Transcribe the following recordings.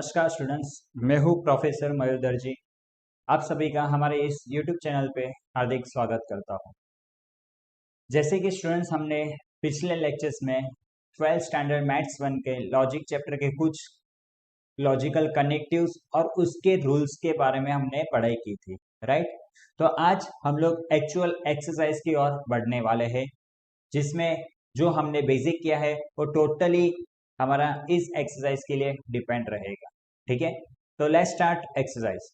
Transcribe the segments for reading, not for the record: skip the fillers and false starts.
नमस्कार स्टूडेंट्स, मैं हूं प्रोफेसर मयूर दर्जी। आप सभी का हमारे इस YouTube चैनल पे हार्दिक स्वागत करता हूं। जैसे कि स्टूडेंट्स, हमने पिछले लेक्चर्स में 12th स्टैंडर्ड मैथ्स 1 के लॉजिक चैप्टर के कुछ लॉजिकल कनेक्टिव्स और उसके रूल्स के बारे में हमने पढ़ाई की थी, राइट। तो आज हम लोग एक्चुअल एक्सरसाइज की ओर बढ़ने वाले हैं, जिसमें जो हमने बेसिक किया है वो टोटली हमारा इस एक्सरसाइज के लिए डिपेंड रहेगा, ठीक है। तो लेट्स स्टार्ट एक्सरसाइज।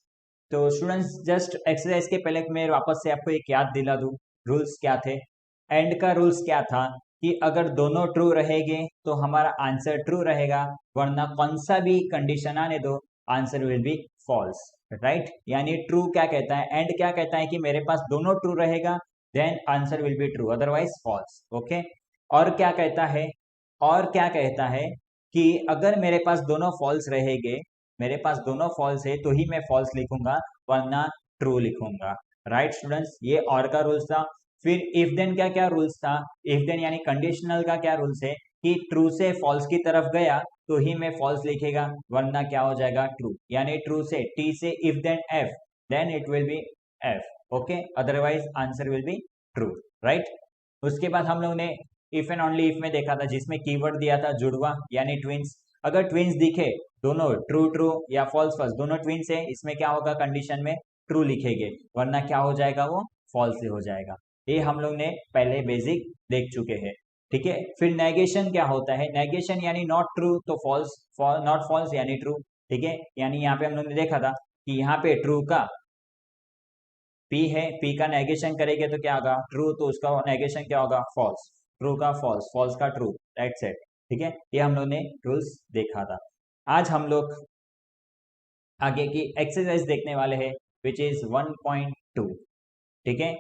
तो स्टूडेंट्स, जस्ट एक्सरसाइज के पहले मैं वापस से आपको एक याद दिला दूं, रूल्स क्या थे। एंड का रूल्स क्या था कि अगर दोनों ट्रू रहेंगे तो हमारा आंसर ट्रू रहेगा, वरना कौन सा भी कंडीशन आने दो answer will be false, right. यानी ट्रू क्या कहता है, एंड क्या कहता है कि मेरे पास दोनों ट्रू रहेगा then answer will be true, otherwise false, okay. और क्या कहता है, और क्या कहता है कि अगर मेरे पास दोनों फॉल्स रहेंगे, मेरे पास दोनों फॉल्स है तो ही मैं फॉल्स लिखूंगा, वरना ट्रू लिखूंगा, राइट स्टूडेंट्स। ये और का रूल्स था। फिर इफ देन क्या क्या रूल्स था, इफ देन यानी कंडीशनल का क्या रूल्स है कि ट्रू से फॉल्स की तरफ गया तो ही मैं फॉल्स लिखेगा, वरना क्या हो जाएगा ट्रू। यानी ट्रू से टी से if then F, then it will be F, okay, otherwise answer will be true, right. उसके बाद हम लोग ने इफ एंड ओनली इफ में देखा था, जिसमें कीवर्ड दिया था जुड़वा यानी ट्विंस। अगर ट्विंस दिखे दोनों ट्रू ट्रू या फॉल्स फॉल्स, दोनों ट्विंस है, इसमें क्या होगा, कंडीशन में ट्रू लिखेंगे, वरना क्या हो जाएगा, वो फॉल्स हो जाएगा। ये हम लोग ने पहले बेसिक देख चुके हैं, ठीक है। फिर नेगेशन क्या होता है, नेगेशन यानी नॉट ट्रू तो फॉल्स, नॉट फॉल्स यानी ट्रू, ठीक है। यानी यहाँ पे हम लोग ने देखा था कि यहाँ पे ट्रू का पी है, पी का नेगेशन करेंगे तो क्या होगा, ट्रू, तो उसका नेगेशन क्या होगा, फॉल्स। ट्रू का फॉल्स, फॉल्स का ट्रू, राइट सेट, ठीक है। ये हम लोग ने रूल्स देखा था। आज हम लोग आगे की एक्सरसाइज देखने वाले हैं, विच इज 1.2, ठीक है।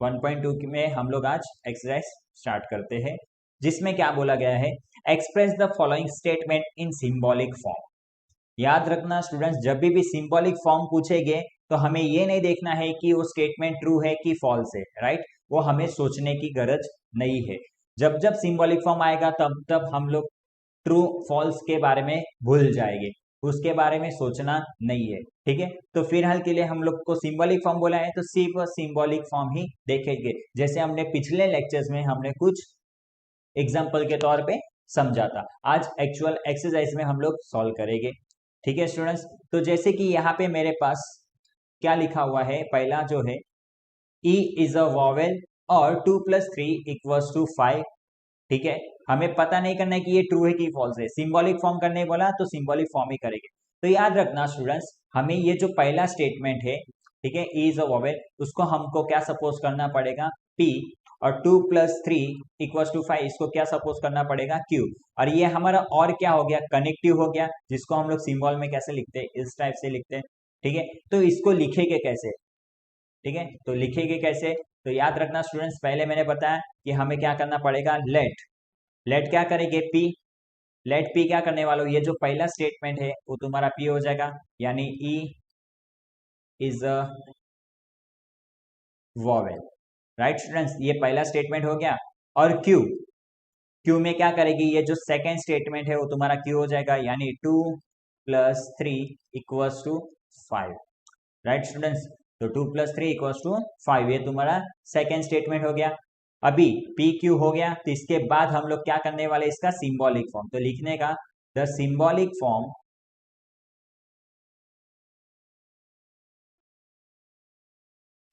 1.2 में हम लोग आज एक्सरसाइज स्टार्ट करते हैं, जिसमें क्या बोला गया है, express the following statement in symbolic form. याद रखना स्टूडेंट्स, जब भी सिंबॉलिक फॉर्म पूछेंगे तो हमें ये नहीं देखना है कि वो स्टेटमेंट ट्रू है कि फॉल्स है, राइट। वो हमें सोचने की गरज नहीं है। जब जब सिंबॉलिक फॉर्म आएगा तब तब हम लोग ट्रू फॉल्स के बारे में भूल जाएंगे, उसके बारे में सोचना नहीं है, ठीक है। तो फिलहाल के लिए हम लोग को सिंबॉलिक फॉर्म बोला है तो सिर्फ सिंबॉलिक फॉर्म ही देखेंगे, जैसे हमने पिछले लेक्चर्स में हमने कुछ एग्जाम्पल के तौर पे समझा था। आज एक्चुअल एक्सरसाइज में हम लोग सॉल्व करेंगे, ठीक है स्टूडेंट्स। तो जैसे कि यहाँ पे मेरे पास क्या लिखा हुआ है, पहला जो है ई इज अ वॉवेल और 2 + 3 = 5, ठीक है। हमें पता नहीं करना है कि ये ट्रू है कि फॉल्स है, सिंबॉलिक फॉर्म करने बोला तो सिंबॉलिक फॉर्म ही करेंगे। तो याद रखना स्टूडेंट्स, हमें ये जो पहला स्टेटमेंट है, ठीक है, ई इज अ वॉवेल, उसको हमको क्या सपोज करना पड़ेगा, पी, और 2 + 3 = 5, इसको क्या सपोज करना पड़ेगा, क्यू। और ये हमारा और क्या हो गया, कनेक्टिव हो गया, जिसको हम लोग सिंबल में कैसे लिखते हैं, इस टाइप से लिखते हैं, ठीक है। तो इसको लिखेंगे कैसे, ठीक है, तो लिखेंगे कैसे, तो याद रखना स्टूडेंट्स, पहले मैंने बताया कि हमें क्या करना पड़ेगा, लेट, लेट क्या करेंगे, पी, लेट पी क्या करने वाला, ये जो पहला स्टेटमेंट है वो तुम्हारा पी हो जाएगा, यानी E is a vowel, right students, ये पहला स्टेटमेंट हो गया। और क्यू, क्यू में क्या करेगी, ये जो सेकेंड स्टेटमेंट है वो तुम्हारा क्यू हो जाएगा, यानी 2 + 3 = 5, राइट स्टूडेंट्स। तो 2 + 3 = 5, ये तुम्हारा सेकेंड स्टेटमेंट हो गया। अभी पी क्यू हो गया, तो इसके बाद हम लोग क्या करने वाले, इसका सिंबॉलिक फॉर्म, तो लिखने का the symbolic form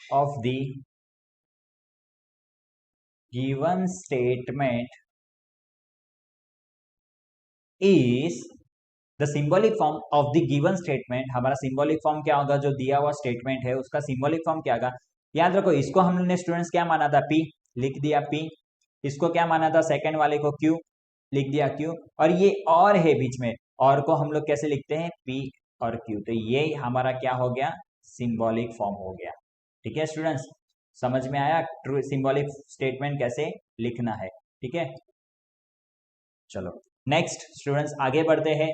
of the given statement is, the symbolic form of the given statement, हमारा सिंबॉलिक फॉर्म क्या होगा, जो दिया हुआ स्टेटमेंट है उसका सिंबॉलिक फॉर्म क्या होगा। याद रखो, इसको हम लोग ने स्टूडेंट्स क्या माना था, पी, लिख दिया पी। इसको क्या माना था, सेकंड वाले को क्यू, लिख दिया क्यू। और ये और है बीच में, और को हम लोग कैसे लिखते हैं, पी और क्यू। तो ये हमारा क्या हो गया, सिंबॉलिक फॉर्म हो गया, ठीक है स्टूडेंट्स। समझ में आया ट्रू सिंबॉलिक स्टेटमेंट कैसे लिखना है, ठीक है। चलो नेक्स्ट स्टूडेंट्स आगे बढ़ते हैं।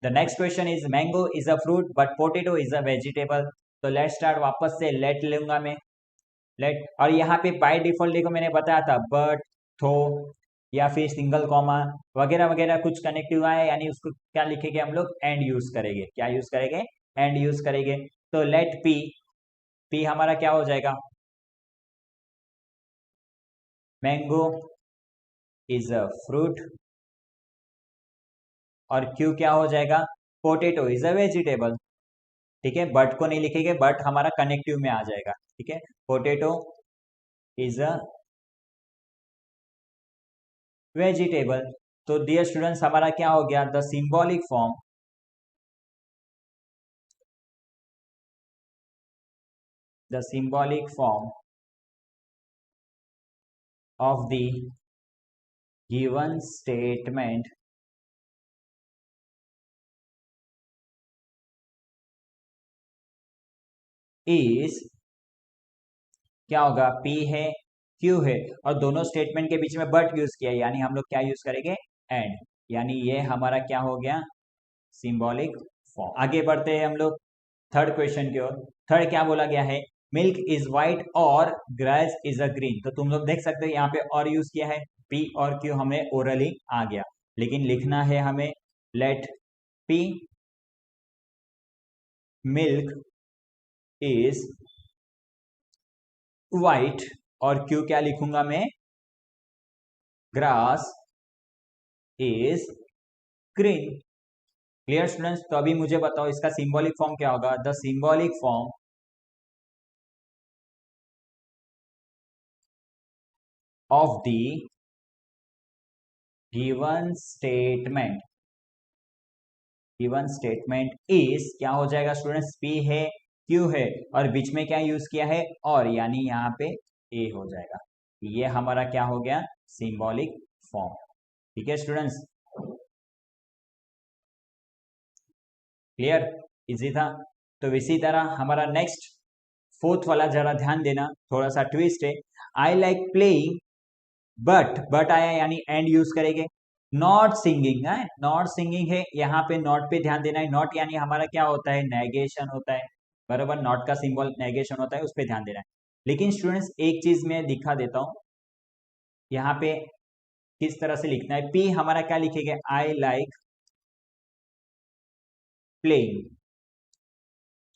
The next question is, mango is a fruit but potato is a vegetable. तो लेट स्टार्ट, वापस से लेट लूंगा मैं, लेट, और यहाँ पे बाय डिफॉल्ट देखो मैंने बताया था बट, थो, या फिर सिंगल कॉमा वगैरह वगैरह कुछ कनेक्टिव आया, यानी उसको क्या लिखेंगे हम लोग, एंड यूज करेंगे। क्या यूज करेंगे, एंड यूज करेंगे। तो लेट पी, पी हमारा क्या हो जाएगा, मैंगो इज अ फ्रूट, और क्यू क्या हो जाएगा, पोटेटो इज अ वेजिटेबल। ठीक है, बट को नहीं लिखेंगे, बट हमारा कनेक्टिव में आ जाएगा। ठीक है, पोटेटो इज अ वेजिटेबल। तो डियर स्टूडेंट्स हमारा क्या हो गया, the symbolic form, the symbolic form of the given statement is, क्या होगा, P है, Q है, और दोनों स्टेटमेंट के बीच में बट यूज किया है, यानी हम लोग क्या यूज करेंगे, एंड। यानी ये हमारा क्या हो गया, सिंबॉलिक फॉर्म। आगे बढ़ते हैं हम लोग थर्ड क्वेश्चन की ओर। थर्ड क्या बोला गया है, मिल्क इज व्हाइट और ग्रास इज अ ग्रीन। तो तुम लोग देख सकते हो यहाँ पे और यूज किया है, P और Q हमें ओरली आ गया, लेकिन लिखना है हमें, let P milk is white, और क्यू क्या लिखूंगा मैं, grass is green. Clear students, तो अभी मुझे बताओ इसका सिंबॉलिक फॉर्म क्या होगा, the symbolic form of the given statement, given statement is, क्या हो जाएगा स्टूडेंट्स, पी है, क्यू है, और बीच में क्या यूज किया है, और, यानी यहाँ पे ए हो जाएगा। ये हमारा क्या हो गया, सिंबॉलिक फॉर्म। ठीक है स्टूडेंट्स, क्लियर, इजी था। तो इसी तरह हमारा नेक्स्ट फोर्थ वाला जरा ध्यान देना, थोड़ा सा ट्विस्ट है। आई लाइक प्लेइंग, बट आया यानी एंड यूज करेंगे। नॉट सिंगिंग है, नॉट सिंगिंग है, यहाँ पे नॉट पे ध्यान देना है। नॉट यानी हमारा क्या होता है, नेगेशन होता है, बराबर, नॉट का सिंबल नेगेशन होता है, उस पर ध्यान देना है। लेकिन स्टूडेंट्स एक चीज मैं दिखा देता हूं, यहाँ पे किस तरह से लिखना है। पी हमारा क्या लिखेंगे, I like playing,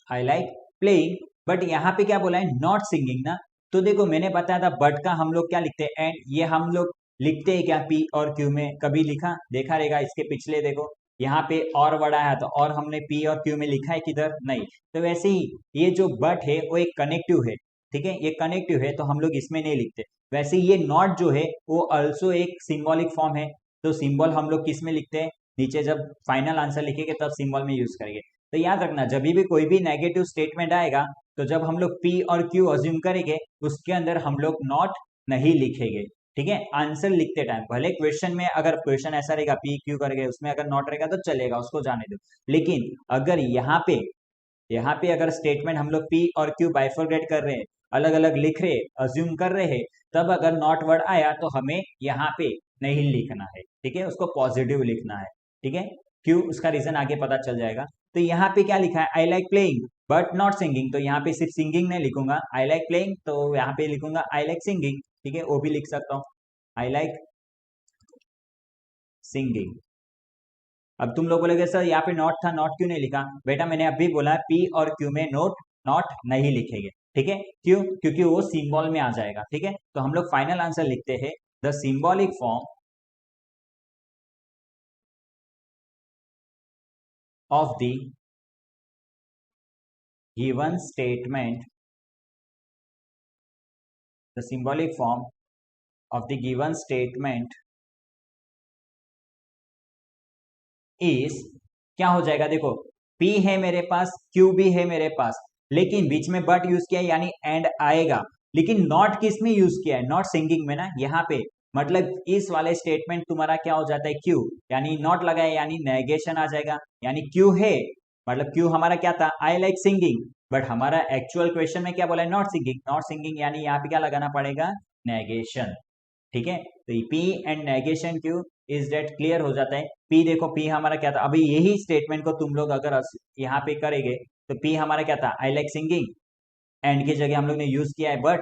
I like playing, but यहाँ पे क्या बोला है, नॉट सिंगिंग ना। तो देखो मैंने बताया था बट का हम लोग क्या लिखते हैं, एंड। ये हम लोग लिखते हैं क्या, पी और क्यू में, कभी लिखा देखा रहेगा इसके पिछले, देखो यहाँ पे और वर्ड आया था, और हमने पी और क्यू में लिखा है किधर, नहीं। तो वैसे ही ये जो बट है वो एक कनेक्टिव है, ठीक है, ये कनेक्टिव है, तो हम लोग इसमें नहीं लिखते। वैसे ये नॉट जो है वो ऑल्सो एक सिंबॉलिक फॉर्म है, तो सिंबल हम लोग किस में लिखते हैं, नीचे जब फाइनल आंसर लिखेंगे तब सिंबल में यूज करेंगे। तो याद रखना, जब भी कोई भी नेगेटिव स्टेटमेंट आएगा, तो जब हम लोग पी और क्यू अज्यूम करेंगे, उसके अंदर हम लोग नॉट नहीं लिखेंगे। ठीक है, आंसर लिखते टाइम, भले क्वेश्चन में अगर क्वेश्चन ऐसा रहेगा पी क्यू करेंगे, उसमें अगर नॉट रहेगा तो चलेगा, उसको जाने दो। लेकिन अगर यहाँ पे अगर स्टेटमेंट हम लोग पी और क्यू बाइफरगेट कर रहे हैं, अलग अलग लिख रहे, अज्यूम कर रहे हैं, तब अगर नॉट वर्ड आया तो हमें यहाँ पे नहीं लिखना है। ठीक है, उसको पॉजिटिव लिखना है। ठीक है, क्यों, उसका रीजन आगे पता चल जाएगा। तो यहाँ पे क्या लिखा है, I like playing but not singing, तो यहाँ पे सिर्फ सिंगिंग नहीं लिखूंगा, आई लाइक प्लेइंग, तो यहाँ पे लिखूंगा आई लाइक सिंगिंग। ठीक है, वो भी लिख सकता हूँ, आई लाइक सिंगिंग। अब तुम लोग बोलोगे सर यहाँ पे नॉट था, नॉट क्यों नहीं लिखा, बेटा मैंने अभी बोला पी और क्यू में नॉट नहीं लिखेंगे। ठीक है, क्यों, क्योंकि वो सिंबल में आ जाएगा। ठीक है, तो हम लोग फाइनल आंसर लिखते हैं, the symbolic form of the given statement, the symbolic form of the given statement is, क्या हो जाएगा, देखो P है मेरे पास, Q भी है मेरे पास, लेकिन बीच में बट यूज किया यानी एंड आएगा। लेकिन नॉट किस में यूज किया है, नॉट सिंगिंग में ना, यहाँ पे मतलब इस वाले स्टेटमेंट तुम्हारा क्या हो जाता है, Q, यानी नॉट लगा है यानी नेगेशन आ जाएगा, यानी Q है, मतलब Q हमारा क्या था, आई लाइक सिंगिंग, बट हमारा एक्चुअल क्वेश्चन में क्या बोला है, नॉट सिंगिंग, नॉट सिंगिंग, यानी यहाँ पे क्या लगाना पड़ेगा, नेगेशन। ठीक है, तो P and negation Q is that, clear हो जाता है। P देखो, P हमारा क्या था, अभी यही स्टेटमेंट को तुम लोग अगर यहाँ पे करेंगे, तो P हमारा क्या था, आई लाइक सिंगिंग, एंड की जगह हम लोग ने यूज किया है बट,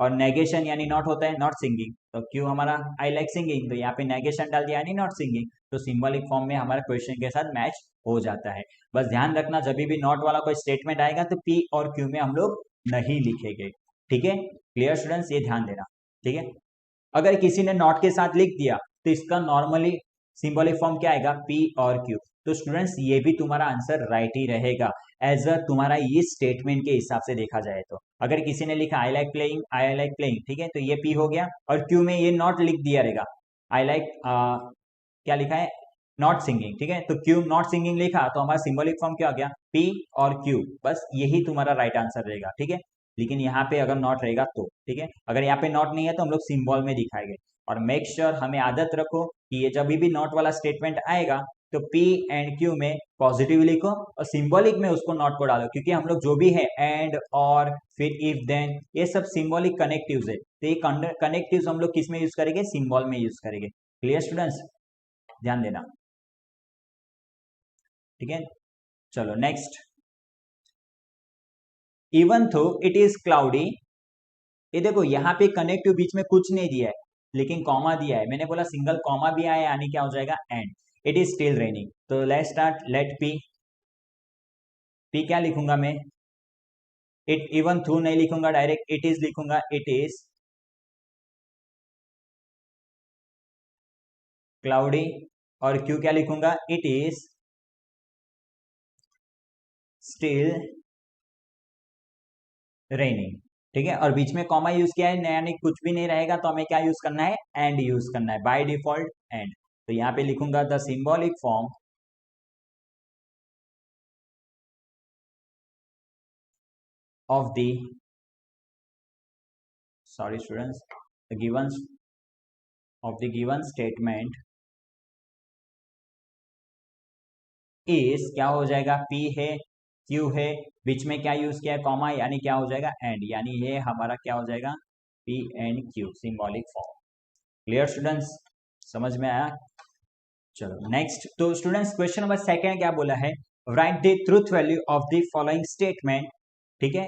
और नेगेशन यानी नॉट होता है नॉट सिंगिंग, तो क्यू हमारा आई लाइक सिंगिंग, तो यहाँ पे नेगेशन डाल दिया यानी नॉट सिंगिंग, तो सिंबॉलिक फॉर्म में हमारा क्वेश्चन के साथ मैच हो जाता है। बस ध्यान रखना जब भी नॉट वाला कोई स्टेटमेंट आएगा तो पी और क्यू में हम लोग नहीं लिखेंगे, ठीक है। क्लियर स्टूडेंट्स, ये ध्यान देना, ठीक है। अगर किसी ने नॉट के साथ लिख दिया तो इसका नॉर्मली सिंबॉलिक फॉर्म क्या आएगा, पी और क्यू। तो स्टूडेंट्स ये भी तुम्हारा आंसर राइट ही रहेगा एज अ तुम्हारा ये स्टेटमेंट के हिसाब से देखा जाए तो। अगर किसी ने लिखा I like playing, I like playing, ठीक है, तो ये पी हो गया, और क्यू में ये नॉट लिख दिया रहेगा, आई लाइक क्या लिखा है, नॉट सिंगिंग, ठीक है, तो क्यू नॉट सिंगिंग लिखा तो हमारा सिंबॉलिक फॉर्म क्या हो गया, पी और क्यू, बस यही तुम्हारा राइट आंसर रहेगा, ठीक है। लेकिन यहाँ पे अगर नॉट रहेगा तो, ठीक है, अगर यहाँ पे नॉट नहीं है तो हम लोग सिंबल में दिखाएंगे। और मेक श्योर हमें आदत रखो कि ये जब भी नॉट वाला स्टेटमेंट आएगा तो पी एंड क्यू में पॉजिटिव लिखो और सिंबॉलिक में उसको नॉट को डालो, क्योंकि हम लोग जो भी है एंड और फिर इफ देन ये सब सिंबॉलिक कनेक्टिव्स है, तो ये कनेक्टिव्स हम लोग किस में यूज करेंगे, सिंबल में यूज करेंगे। क्लियर स्टूडेंट्स, ध्यान देना, ठीक है। चलो नेक्स्ट, इवन थो इट इज क्लाउडी, ये देखो यहाँ पे कनेक्टिव बीच में कुछ नहीं दिया है लेकिन कॉमा दिया है, मैंने बोला सिंगल कॉमा भी आया यानी क्या हो जाएगा, and it is still raining. तो let start, let P, P क्या लिखूंगा मैं, इट, इवन थ्रू नहीं लिखूंगा डायरेक्ट, इट इज लिखूंगा, इट इज क्लाउडी, और क्यू क्या लिखूंगा, इट इज स्टिल रेनिंग, ठीक है। और बीच में कॉमा यूज किया है यानी कुछ भी नहीं रहेगा, तो हमें क्या यूज करना है, एंड यूज करना है, बाय डिफॉल्ट एंड। तो यहाँ पे लिखूंगा the symbolic form of the, sorry students, the given of the given statement is, क्या हो जाएगा, p है, q है, बीच में क्या यूज किया है, कॉमा, यानी क्या हो जाएगा, एंड, यानी ये हमारा क्या हो जाएगा, p and q symbolic form. Clear students, समझ में आया। चलो नेक्स्ट, तो स्टूडेंट्स क्वेश्चन नंबर सेकंड क्या बोला है, right the truth value of the following statement, ठीक है,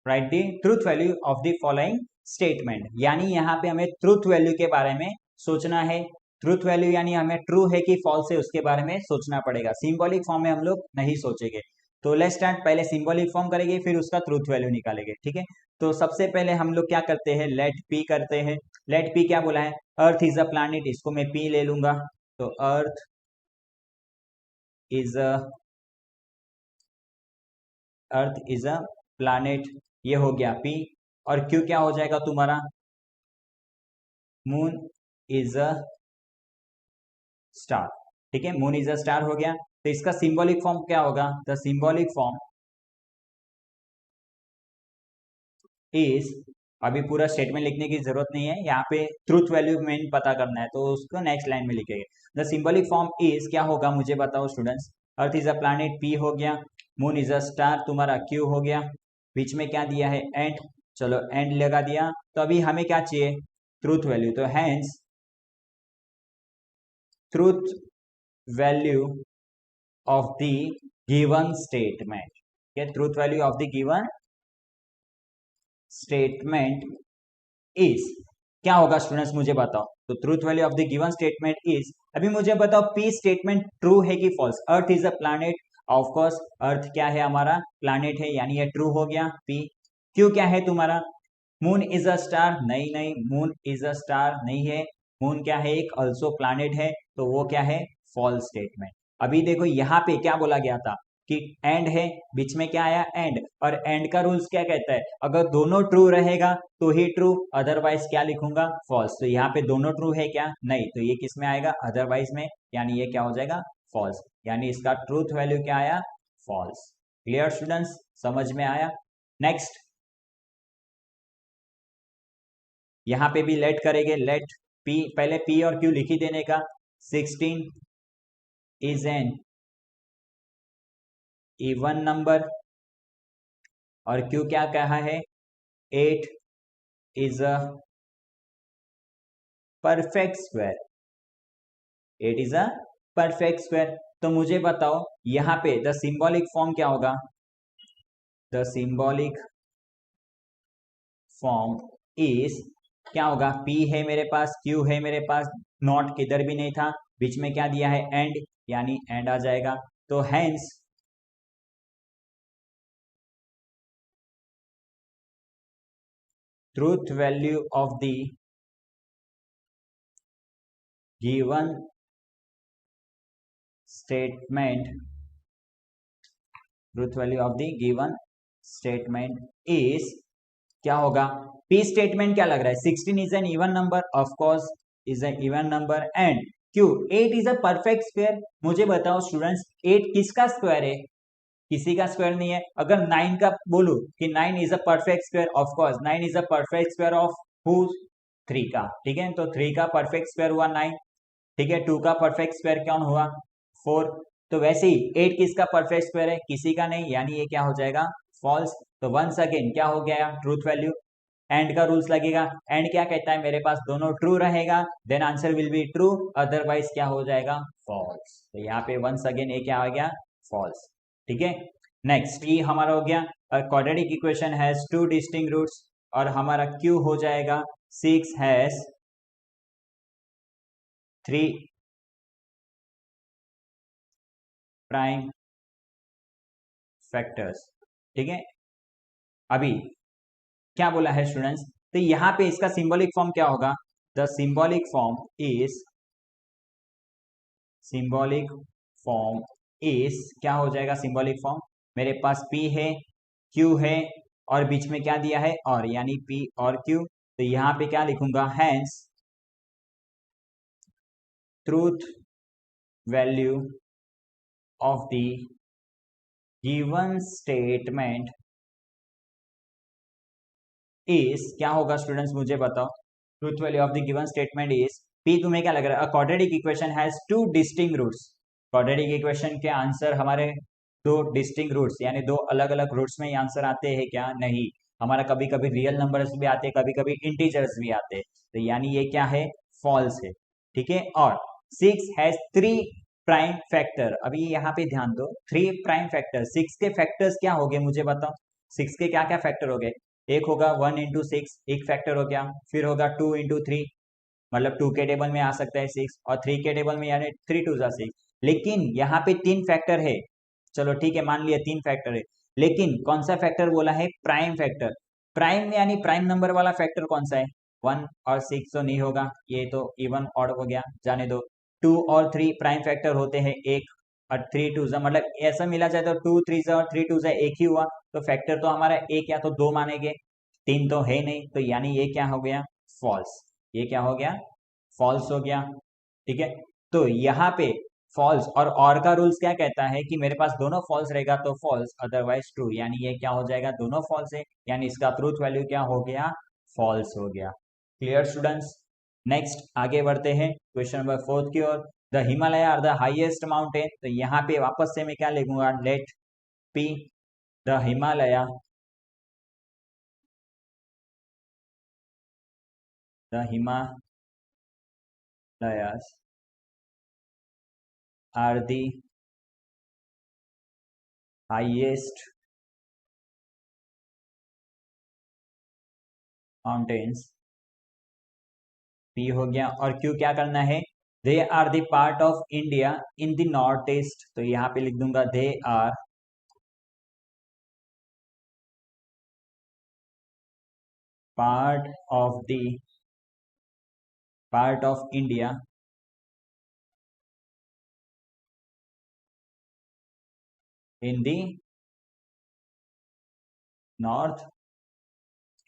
right the truth value of the following statement, यानी यहाँ पे हमें ट्रूथ वैल्यू के बारे में सोचना है। ट्रूथ वैल्यू यानी हमें ट्रू है कि फॉल्स है उसके बारे में सोचना पड़ेगा, सिंबॉलिक फॉर्म में हम लोग नहीं सोचेंगे। तो लेट्स स्टार्ट, पहले सिंबॉलिक फॉर्म करेंगे फिर उसका ट्रूथ वैल्यू निकालेंगे, ठीक है। तो सबसे पहले हम लोग क्या करते हैं, लेट पी करते हैं। लेट पी क्या बोला है, अर्थ इज अ प्लैनेट, इसको मैं पी ले लूंगा, तो अर्थ is a, earth is a planet, ये हो गया पी। और क्यू क्या हो जाएगा तुम्हारा, मून इज अ स्टार, ठीक है, मून इज अ स्टार हो गया। तो इसका सिंबॉलिक फॉर्म क्या होगा, द सिंबॉलिक फॉर्म इज, अभी पूरा स्टेटमेंट लिखने की जरूरत नहीं है, यहाँ पे ट्रूथ वैल्यू मेन पता करना है तो उसको नेक्स्ट लाइन में लिखेंगे। द सिंबॉलिक फॉर्म इज क्या होगा मुझे बताओ students, earth is a planet, P हो गया, मून इज अ स्टार तुम्हारा, क्यू हो गया, बीच में क्या दिया है, एंड, चलो एंड लगा दिया। तो अभी हमें क्या चाहिए, ट्रूथ वैल्यू, तो hence truth value of the given statement, truth value of the given statement is, क्या होगा स्टूडेंट्स मुझे बताओ। तो truth value of the given statement is, अभी मुझे बताओ पी स्टेटमेंट ट्रू है कि false, earth is a planet, of course earth क्या है हमारा, प्लैनेट है, यानी ये ट्रू हो गया पी। क्यू क्या है तुम्हारा, मून इज अ स्टार, नहीं नहीं, मून इज अ स्टार नहीं है, मून क्या है, एक ऑल्सो प्लैनेट है, तो वो क्या है, फॉल्स स्टेटमेंट। अभी देखो यहाँ पे क्या बोला गया था कि एंड है, बीच में क्या आया, एंड, और एंड का रूल्स क्या कहता है, अगर दोनों ट्रू रहेगा तो ही ट्रू, अदरवाइज क्या लिखूंगा, फॉल्स। तो यहाँ पे दोनों ट्रू है क्या, नहीं, तो ये किस में आएगा, अदरवाइज में, यानी ये क्या हो जाएगा, फॉल्स, यानी इसका ट्रूथ वैल्यू क्या आया, फॉल्स। क्लियर स्टूडेंट्स, समझ में आया। नेक्स्ट, यहाँ पे भी लेट करेंगे, लेट पी, पहले पी और क्यू लिख ही देने का, 16 इज एन इवन नंबर, और क्यू क्या कहा है, 8 is a perfect square, 8 is a perfect square. तो मुझे बताओ यहाँ पे द सिंबॉलिक फॉर्म क्या होगा, द सिंबॉलिक फॉर्म इज क्या होगा, P है मेरे पास, Q है मेरे पास, नॉट किधर भी नहीं था, बीच में क्या दिया है, एंड, यानी एंड आ जाएगा। तो hence truth value of the given statement, truth value of the given statement is क्या होगा, P स्टेटमेंट क्या लग रहा है, 16 is an even number, of course is an even number, and Q 8 is a perfect square. मुझे बताओ students 8 किसका square है, किसी का स्क्वायर नहीं है। अगर 9 का बोलूं कि 9 is a perfect square, of course 9 is a perfect square of who, 3 का, ठीक है, तो 3 का परफेक्ट स्क्वायर हुआ 9, ठीक है, 2 का परफेक्ट स्क्वायर कौन हुआ, 4। तो वैसे ही 8 किसका परफेक्ट स्क्वायर है, किसी का नहीं, यानी ये क्या हो जाएगा, फॉल्स। तो वंस अगेन क्या हो गया, ट्रूथ वैल्यू, एंड का रूल्स लगेगा, एंड क्या कहता है, मेरे पास दोनों ट्रू रहेगा, then answer will be true, otherwise क्या हो जाएगा, फॉल्स। तो यहाँ पे वंस अगेन ये क्या आ गया, फॉल्स, ठीक है। नेक्स्ट ये हमारा हो गया, quadratic equation has two distinct roots, और हमारा क्यू हो जाएगा 6 हैज 3 प्राइम फैक्टर्स, ठीक है। अभी क्या बोला है स्टूडेंट्स, तो यहाँ पे इसका सिंबॉलिक फॉर्म क्या होगा, the symbolic form is, symbolic form is क्या हो जाएगा, सिंबॉलिक फॉर्म मेरे पास P है, Q है, और बीच में क्या दिया है, और, यानी P और Q। तो यहाँ पे क्या लिखूंगा, hence truth value of the given statement is क्या होगा स्टूडेंट्स, मुझे बताओ, truth value of the given statement is, P तुम्हें क्या लग रहा है, a quadratic equation has two distinct roots. Quadratic equation के आंसर हमारे दो डिस्टिंक्ट रूट्स, यानी दो अलग अलग रूट्स में ही आंसर आते हैं क्या, नहीं, हमारा कभी कभी रियल नंबर्स भी आते हैं, कभी कभी इंटीजर्स भी आते हैं, तो यानी ये क्या है, फॉल्स है, ठीक है। और 6 हैज 3 प्राइम फैक्टर, अभी यहाँ पे ध्यान दो, 3 प्राइम फैक्टर, 6 के फैक्टर्स क्या हो गए मुझे बताओ, 6 के क्या क्या फैक्टर हो गए, एक होगा 1 इंटू 6, एक फैक्टर हो गया, फिर होगा 2 इंटू 3, मतलब 2 के टेबल में आ सकता है 6, और 3 के टेबल में, यानी 3 टू जा 6, लेकिन यहाँ पे 3 फैक्टर है, चलो ठीक है मान लिया 3 फैक्टर है, लेकिन कौन सा फैक्टर बोला है, प्राइम फैक्टर। प्राइम यानी प्राइम नंबर वाला फैक्टर कौन सा है, 1 और 6 तो नहीं होगा, ये तो इवन ऑड हो गया, जाने दो। 2 और 3 प्राइम फैक्टर होते हैं, एक और 3 टू जा, मतलब ऐसा मिला जाए तो 2 3 जा और 3 टू जा एक ही हुआ, तो फैक्टर तो हमारा एक या तो दो मानेंगे, 3 तो है नहीं, तो यानी ये क्या हो गया, फॉल्स, ये क्या हो गया, फॉल्स हो गया, ठीक है। तो यहाँ पे फॉल्स, और का रूल्स क्या कहता है कि मेरे पास दोनों फॉल्स रहेगा तो फॉल्स, अदरवाइज ट्रू, यानी ये क्या हो जाएगा, दोनों फॉल्स है, यानी इसका ट्रूथ वैल्यू क्या हो गया, फॉल्स हो गया। क्लियर स्टूडेंट्स, नेक्स्ट आगे बढ़ते हैं क्वेश्चन नंबर 4 की ओर। The Himalaya are the highest mountain, तो यहाँ पे वापस से मैं क्या लिखूंगा, let P the Himalaya, the Himalayas are the highest mountains, P हो गया, और Q क्या करना है, they are the part of India in the north east, तो यहाँ पे लिख दूंगा they are part of the, part of India in the north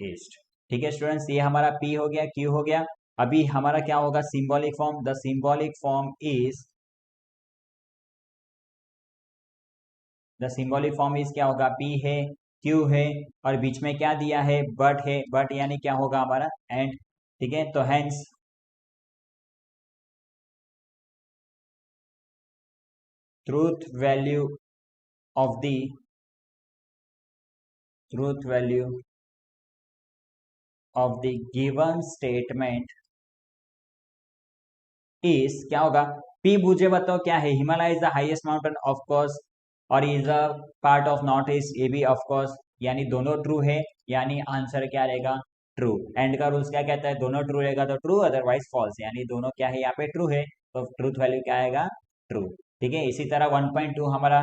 east, ठीक है स्टूडेंट्स, ये हमारा P हो गया, Q हो गया। अभी हमारा क्या होगा, symbolic form, the symbolic form is, the symbolic form is क्या होगा, P है, Q है, और बीच में क्या दिया है, बट है, बट यानी क्या होगा हमारा, एंड, ठीक है। तो hence truth value of the, truth value of the given statement is क्या होगा, P मुझे बताओ क्या है, Himalaya is the highest mountain, of course, और is a part of north east, ये भी ऑफ कोर्स, यानी दोनों ट्रू है, यानी आंसर क्या रहेगा, ट्रू। एंड का रूल्स क्या कहता है, दोनों ट्रू रहेगा तो ट्रू, अदरवाइज फॉल्स, यानी दोनों क्या है यहाँ पे ट्रू है, तो ट्रूथ वैल्यू क्या आएगा, ट्रू। ठीक है, इसी तरह 1.2 हमारा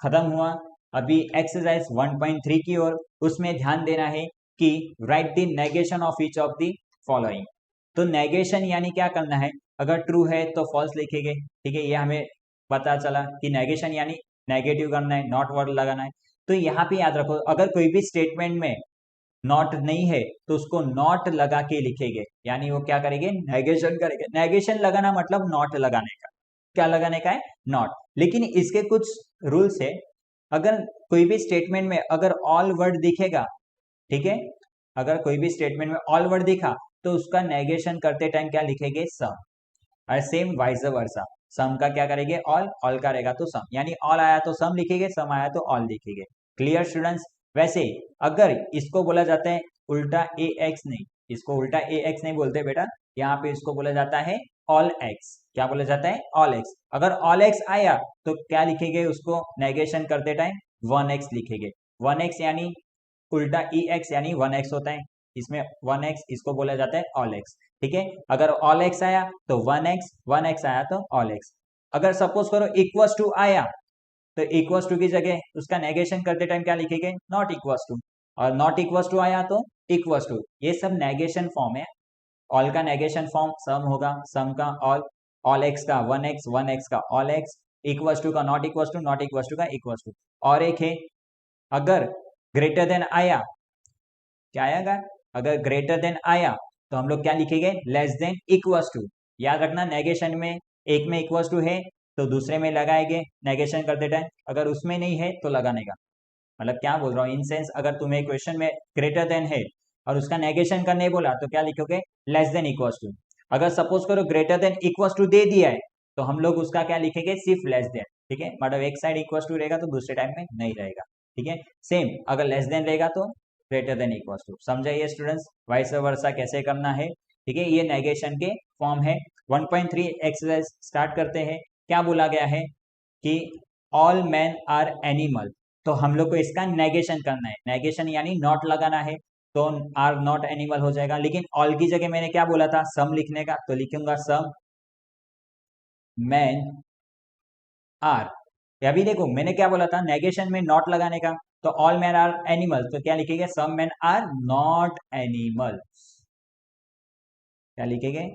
खत्म हुआ। अभी एक्सरसाइज 1.3 की ओर, उसमें ध्यान देना है कि right the negation of each of the following. तो नेगेशन यानी क्या करना है, अगर ट्रू है तो फॉल्स लिखेंगे। ठीक है, ये हमें पता चला कि नेगेशन यानी नेगेटिव करना है, नॉट वर्ड लगाना है। तो यहाँ पे याद रखो, अगर कोई भी स्टेटमेंट में नॉट नहीं है तो उसको नॉट लगा के लिखेंगे, यानी वो क्या करेंगे, नेगेशन करेंगे। नेगेशन लगाना मतलब नॉट लगाने का, क्या लगाने का है, नॉट। लेकिन इसके कुछ रूल्स है, अगर कोई भी स्टेटमेंट में अगर ऑल वर्ड दिखेगा, ठीक है, अगर कोई भी स्टेटमेंट में ऑल वर्ड दिखा तो उसका नेगेशन करते टाइम क्या लिखेंगे, सम। और सेम वाइस वर्सा, सम का क्या करेंगे, ऑल, ऑल का रहेगा तो सम, यानी ऑल आया तो सम लिखेंगे, सम आया तो ऑल लिखेंगे। Clear students. वैसे अगर इसको बोला जाता है उल्टा ए एक्स, नहीं, इसको उल्टा ए एक्स नहीं बोलते बेटा, यहाँ पे इसको बोला जाता है ऑल एक्स। क्या बोला जाता है, ऑल एक्स। अगर ऑल एक्स आया तो क्या लिखेंगे, उसको नेगेशन करते टाइम 1x लिखेंगे। 1x यानी उल्टा ई एक्स यानी 1x होता है, इसमें 1x, इसको बोला जाता है ऑल एक्स। ठीक है, अगर ऑल एक्स आया तो 1x, 1x आया तो ऑल एक्स। अगर सपोज करो इक्वस टू आया तो इक्वस टू की जगह उसका नेगेशन करते टाइम क्या लिखेंगे, नॉट इक्वस टू। और नॉट इक्वस टू आया तो इक्वस टू। ये सब नेगेशन फॉर्म है। ऑल का नेगेशन फॉर्म सम होगा, सम का ऑल, ऑल एक्स का 1x, 1x का ऑल एक्स, इक्वस टू का not equals two, not equals two का इक्वस टू। और एक है, अगर ग्रेटर देन आया, क्या आएगा, अगर ग्रेटर देन आया तो हम लोग क्या लिखेंगे, लेस देन इक्वस टू। याद रखना, नेगेशन में एक में इक्वस टू है तो दूसरे में लगाएंगे नेगेशन करते टाइम, अगर उसमें नहीं है तो लगाने का। मतलब क्या बोल रहा हूँ, इन सेंस अगर तुम्हें क्वेश्चन में ग्रेटर देन है और उसका नेगेशन करने बोला तो क्या लिखोगे, लेस देन इक्वस टू। अगर सपोज करो ग्रेटर देन इक्वस टू दे दिया है तो हम लोग उसका क्या लिखेंगे, सिर्फ लेस देन। ठीक है, मतलब एक साइड इक्वस टू रहेगा तो दूसरे टाइम में नहीं रहेगा। ठीक है, सेम अगर लेस देन रहेगा तो ग्रेटर देन इक्वस टू। समझाइए स्टूडेंट्स, वाइस वर्सा कैसे करना है। ठीक है, ये नेगेशन के फॉर्म है। 1.3 एक्सरसाइज स्टार्ट करते हैं। क्या बोला गया है कि ऑल मैन आर एनिमल, तो हम लोग को इसका नेगेशन करना है। नेगेशन यानी नॉट लगाना है, तो आर नॉट एनिमल हो जाएगा। लेकिन ऑल की जगह मैंने क्या बोला था, सम लिखने का, तो लिखूंगा सम मैन आर। अभी देखो मैंने क्या बोला था, नेगेशन में नॉट लगाने का, तो ऑल मैन आर एनिमल, तो क्या लिखेंगे, सम मैन आर नॉट एनिमल। क्या लिखेंगे,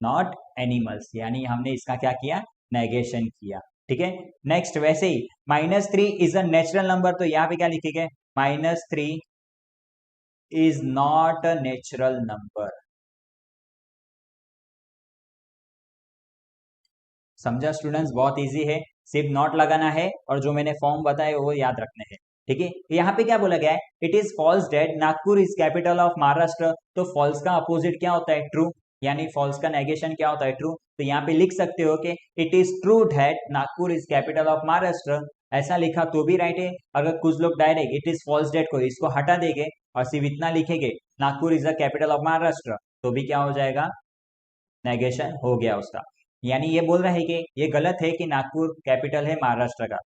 नॉट एनिमल्स, यानी हमने इसका क्या किया, नेगेशन किया। ठीक है, नेक्स्ट वैसे ही -3 इज अ नेचुरल नंबर, तो यहाँ पे क्या लिखेंगे, -3 is not a natural number. समझा स्टूडेंट्स, बहुत इजी है, सिर्फ नॉट लगाना है और जो मैंने फॉर्म बताए वो याद रखने हैं। ठीक है, यहाँ पे क्या बोला गया है, it is false that Nagpur is capital of Maharashtra. तो फॉल्स का अपोजिट क्या होता है, ट्रू, यानी फॉल्स का नेगेशन क्या होता है, ट्रू। तो यहाँ पे लिख सकते हो कि it is true that Nagpur is capital of Maharashtra. ऐसा लिखा तो भी राइट है। अगर कुछ लोग direct it is false that को इसको हटा देंगे और सिर्फ इतना लिखेंगे, Nagpur is the capital of Maharashtra, तो भी क्या हो जाएगा, नेगेशन हो गया उसका। यानी ये बोल रहा है कि ये गलत है कि नागपुर कैपिटल है महाराष्ट्र का,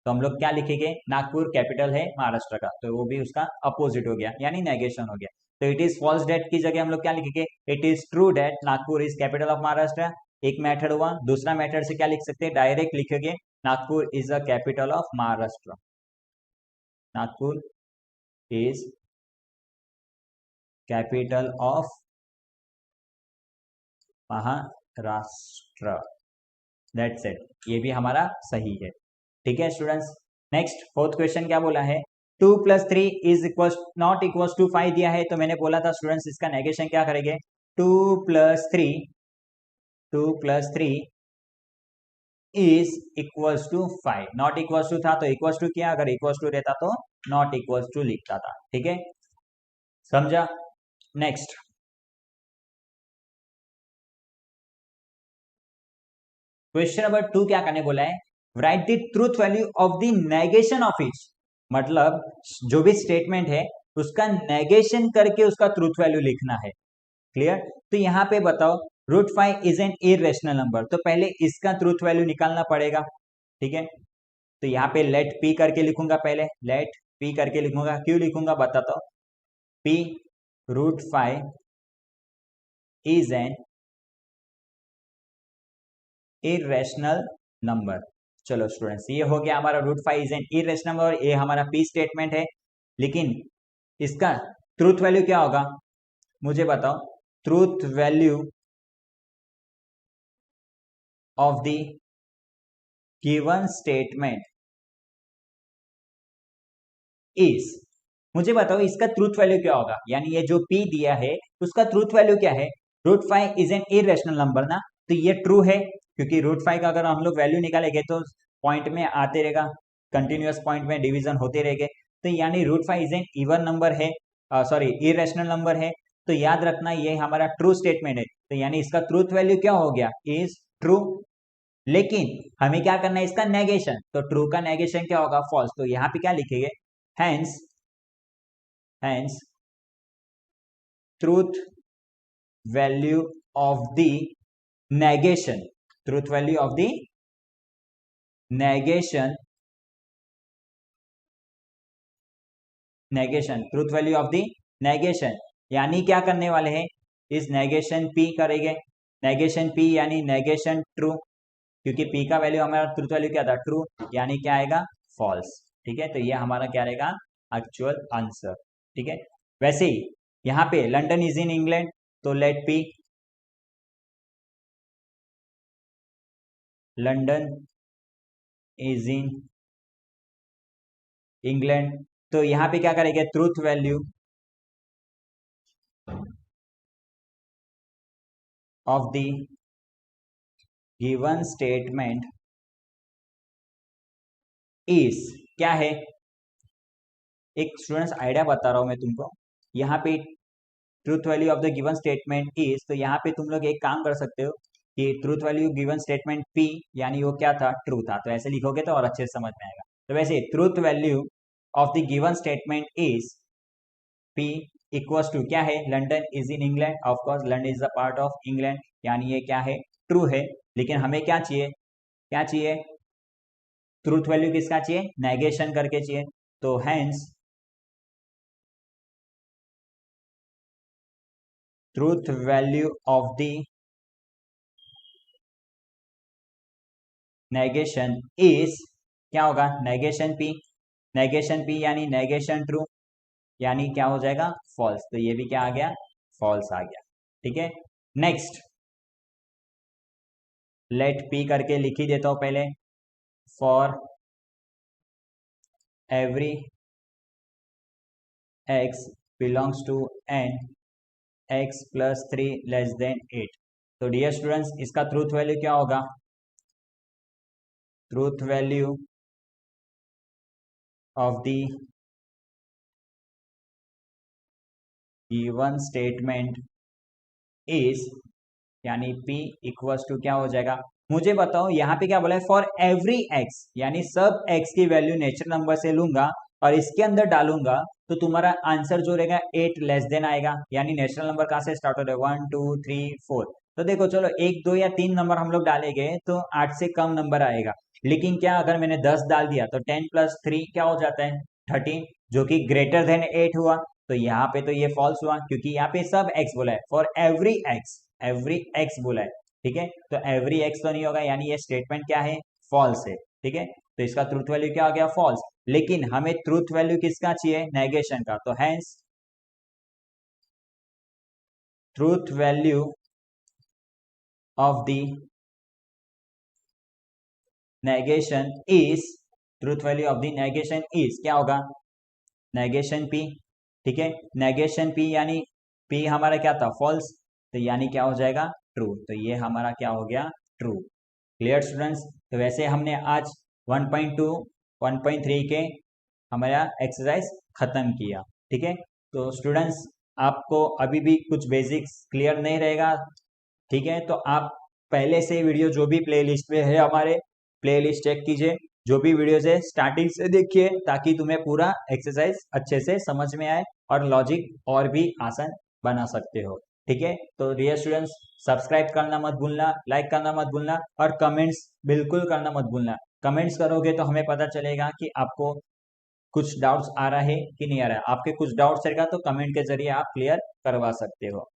तो हम लोग क्या लिखेंगे, नागपुर कैपिटल है महाराष्ट्र का, तो वो भी उसका अपोजिट हो गया, यानी नेगेशन हो गया। तो इट इज फॉल्स डेट की जगह हम लोग क्या लिखेंगे, it is true that Nagpur is capital of Maharashtra. एक मेथड हुआ। दूसरा मेथड से क्या लिख सकते हैं, डायरेक्ट लिखेंगे Nagpur is the capital of Maharashtra. Nagpur is capital of Maharashtra. That's it, ये भी हमारा सही है। ठीक है स्टूडेंट्स, नेक्स्ट फोर्थ क्वेश्चन क्या बोला है, 2+3 is equal not equal to 5 दिया है, तो मैंने बोला था स्टूडेंट्स इसका नेगेशन क्या करेंगे, 2+3 is equals to 5। Not equals to था तो इक्वल्स टू किया, अगर इक्वल्स टू रहता तो नॉट इक्वल्स टू लिखता था। ठीक है, समझा। नेक्स्ट क्वेश्चन नंबर 2 क्या करने बोला है, right the truth value of the negation of each. मतलब जो भी स्टेटमेंट है उसका नेगेशन करके उसका ट्रूथ वैल्यू लिखना है। क्लियर। तो यहाँ पे बताओ, √5 इज एन इरेशनल नंबर, तो पहले इसका ट्रूथ वैल्यू निकालना पड़ेगा। ठीक है, तो यहाँ पे लेट पी करके लिखूंगा, पहले लेट पी करके लिखूंगा। क्यों लिखूंगा बताता हूँ, P √5 is an irrational number. चलो स्टूडेंट्स, ये हो गया हमारा √5 इज एन इरेशनल नंबर, ये हमारा पी स्टेटमेंट है। लेकिन इसका ट्रूथ वैल्यू क्या होगा, मुझे बताओ। Truth value of the given statement is, मुझे बताओ इसका ट्रूथ वैल्यू क्या होगा, यानी ये जो पी दिया है उसका ट्रूथ वैल्यू क्या है। √5 इज एन इरेशनल नंबर ना, तो ये ट्रू है, क्योंकि √5 का अगर हम लोग वैल्यू निकालेंगे तो पॉइंट में आते रहेगा, कंटिन्यूअस पॉइंट में डिवीजन होते रहेंगे, तो यानी √5 इज एन इवन नंबर है, सॉरी इरेशनल नंबर है। तो याद रखना ये हमारा ट्रू स्टेटमेंट है, तो यानी इसका ट्रूथ वैल्यू क्या हो गया, इज ट्रू। लेकिन हमें क्या करना है, इसका नेगेशन, तो ट्रू का नेगेशन क्या होगा, फॉल्स। तो यहाँ पे क्या लिखेंगे, hence truth value of the negation, truth value of the negation truth value of the negation, यानी क्या करने वाले हैं, इस नेगेशन p करेंगे, नेगेशन p यानी नेगेशन ट्रू, क्योंकि p का वैल्यू हमारा ट्रूथ वैल्यू क्या था, ट्रू, यानी क्या आएगा, फॉल्स। ठीक है, तो ये हमारा क्या रहेगा, एक्चुअल आंसर। ठीक है, वैसे ही यहाँ पे लंदन इज इन इंग्लैंड, तो let P London is in England, तो यहाँ पे क्या करेंगे, truth value of the given statement is, क्या है, एक स्टूडेंट्स आइडिया बता रहा हूं मैं तुमको। यहाँ पे truth value of the given statement is, तो यहाँ पे तुम लोग एक काम कर सकते हो कि truth value given statement P, यानी वो क्या था, ट्रू था, तो ऐसे लिखोगे तो और अच्छे से समझ में आएगा। तो वैसे truth value of the given statement is P equals to क्या है, London is in England, of course London is the part of England, यानी ये क्या है, ट्रू है। लेकिन हमें क्या चाहिए, क्या चाहिए, ट्रूथ वैल्यू किसका चाहिए, नेगेशन करके चाहिए। तो hence truth value of the negation is, क्या होगा, नेगेशन पी यानी नेगेशन ट्रू, यानी क्या हो जाएगा, फॉल्स। तो ये भी क्या आ गया, फॉल्स आ गया। ठीक है, नेक्स्ट लेट पी करके लिख ही देता हूं पहले, for every x belongs to n x + 3 <8। तो डियर स्टूडेंट्स, इसका ट्रूथ वैल्यू क्या होगा, truth value of the given statement is, यानी p इक्वल्स टू क्या हो जाएगा, मुझे बताओ यहाँ पे क्या बोला है, फॉर एवरी x, यानी सब x की वैल्यू नेचुरल नंबर से लूंगा और इसके अंदर डालूंगा, तो तुम्हारा आंसर जो रहेगा 8 <, आएगा, यानी नेचुरल नंबर कहाँ से स्टार्ट हो रहा है, 1 2 3 4। तो देखो चलो 1 2 या 3 नंबर हम लोग डालेंगे तो 8 से कम नंबर आएगा। लेकिन क्या अगर मैंने 10 डाल दिया तो 10 + 3 क्या हो जाता है, 13, जो कि ग्रेटर देन 8 हुआ। तो यहाँ पे तो ये फॉल्स हुआ, क्योंकि यहाँ पे सब x बोला है, फॉर एवरी x बोला है। ठीक है, तो एवरी x तो नहीं होगा, यानी ये स्टेटमेंट क्या है, फॉल्स है। ठीक है, तो इसका ट्रूथ वैल्यू क्या हो गया, फॉल्स। लेकिन हमें ट्रूथ वैल्यू किसका चाहिए, नेगेशन का, तो hence truth value of the negation is, truth value of the negation is क्या होगा, नेगेशन p। ठीक है, नेगेशन p यानी p हमारा क्या था, फॉल्स, तो यानी क्या हो जाएगा, ट्रू। तो ये हमारा क्या हो गया, ट्रू। क्लियर स्टूडेंट्स, तो वैसे हमने आज 1.2 1.3 के हमारा एक्सरसाइज खत्म किया। ठीक है, तो स्टूडेंट्स आपको अभी भी कुछ बेसिक्स क्लियर नहीं रहेगा, ठीक है, तो आप पहले से वीडियो जो भी प्लेलिस्ट में है हमारे, प्लेलिस्ट चेक कीजिए, जो भी वीडियोस है स्टार्टिंग से देखिए, ताकि तुम्हें पूरा एक्सरसाइज अच्छे से समझ में आए और लॉजिक और भी आसान बना सकते हो। ठीक है, तो डियर स्टूडेंट्स, सब्सक्राइब करना मत भूलना, लाइक करना मत भूलना और कमेंट्स बिल्कुल करना मत भूलना। कमेंट्स करोगे तो हमें पता चलेगा कि आपको कुछ डाउट्स आ रहा है कि नहीं आ रहा है? आपके कुछ डाउट्स रहेगा तो कमेंट के जरिए आप क्लियर करवा सकते हो।